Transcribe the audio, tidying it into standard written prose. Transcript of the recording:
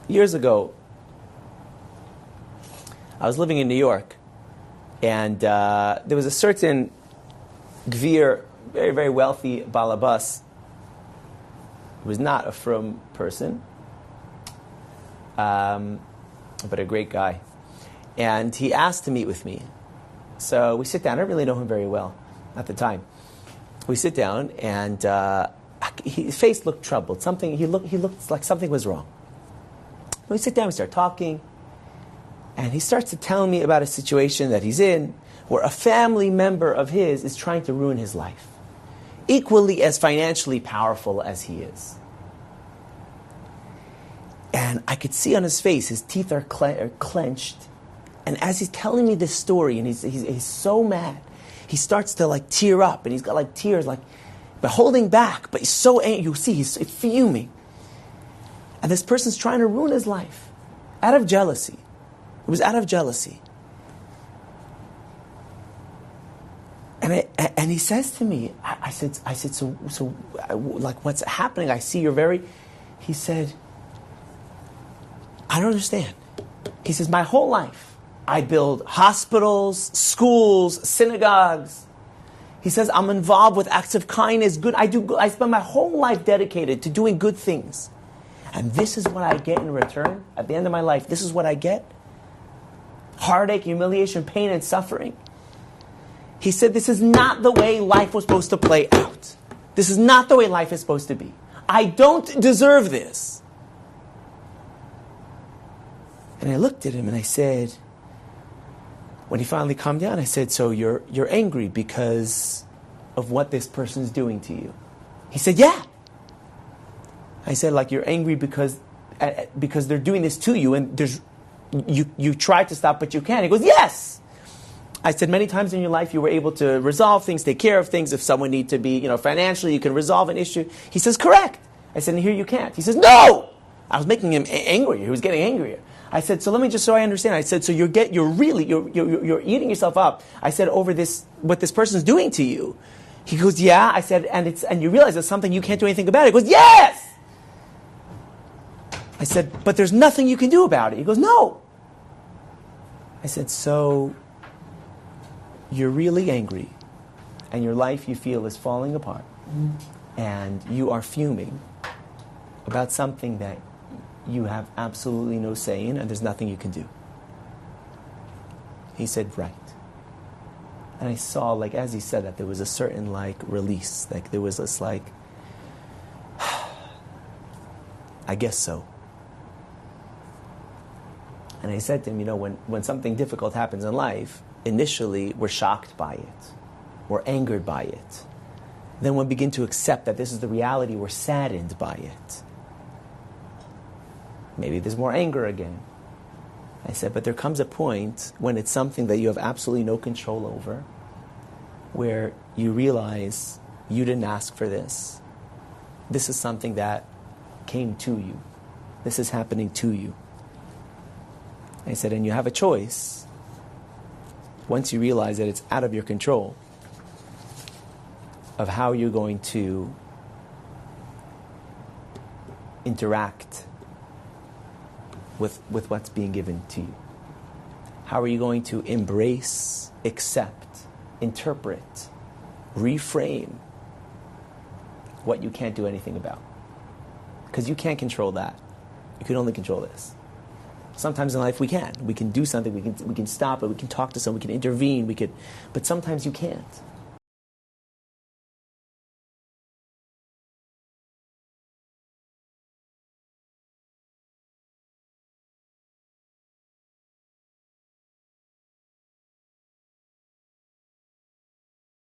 Years ago, I was living in New York, and there was a certain gvir, very, very wealthy balabas, who was not a frum person, but a great guy. And he asked to meet with me. So we sit down. I don't really know him very well at the time. We sit down, and his face looked troubled. He looked like something was wrong. We sit down, we start talking, and he starts to tell me about a situation that he's in where a family member of his is trying to ruin his life, equally as financially powerful as he is. And I could see on his face, his teeth are clenched. And as he's telling me this story, and he's so mad, he starts to like tear up, and he's got like tears, like, but holding back. But he's so angry. You see, he's fuming. And this person's trying to ruin his life out of jealousy. It was out of jealousy. And he says to me, I said, so like, what's happening? I see you're very. He said, I don't understand. He says, my whole life, I build hospitals, schools, synagogues. He says, I'm involved with acts of kindness, good. I spend my whole life dedicated to doing good things. And this is what I get in return at the end of my life. This is what I get. Heartache, humiliation, pain, and suffering. He said, this is not the way life was supposed to play out. This is not the way life is supposed to be. I don't deserve this. And I looked at him and I said, when he finally calmed down, I said, so you're angry because of what this person's doing to you? He said, yeah. I said, like, you're angry because they're doing this to you, and you try to stop, but you can't. He goes, yes. I said, many times in your life you were able to resolve things, take care of things. If someone needs to be, financially, you can resolve an issue. He says, correct. I said, and here you can't. He says, no. I was making him angrier. He was getting angrier. I said, so let me just so I understand. I said, so you're eating yourself up. I said, over what this person's doing to you. He goes, yeah. I said, and you realize it's something you can't do anything about it. He goes, yes. I said, but there's nothing you can do about it. He goes, no. I said, so you're really angry, and your life you feel is falling apart, and you are fuming about something that you have absolutely no say in, and there's nothing you can do. He said, right. And I saw, like, as he said that, there was a certain, like, release. Like, there was this, like, I guess so. And I said to him, when something difficult happens in life, initially we're shocked by it. We're angered by it. Then we begin to accept that this is the reality, we're saddened by it. Maybe there's more anger again. I said, but there comes a point when it's something that you have absolutely no control over, where you realize you didn't ask for this. This is something that came to you. This is happening to you. I said, and you have a choice, once you realize that it's out of your control, of how you're going to interact with what's being given to you. How are you going to embrace, accept, interpret, reframe what you can't do anything about? Because you can't control that. You can only control this. Sometimes in life we can. We can do something, we can stop it, we can talk to someone, we can intervene, but sometimes you can't.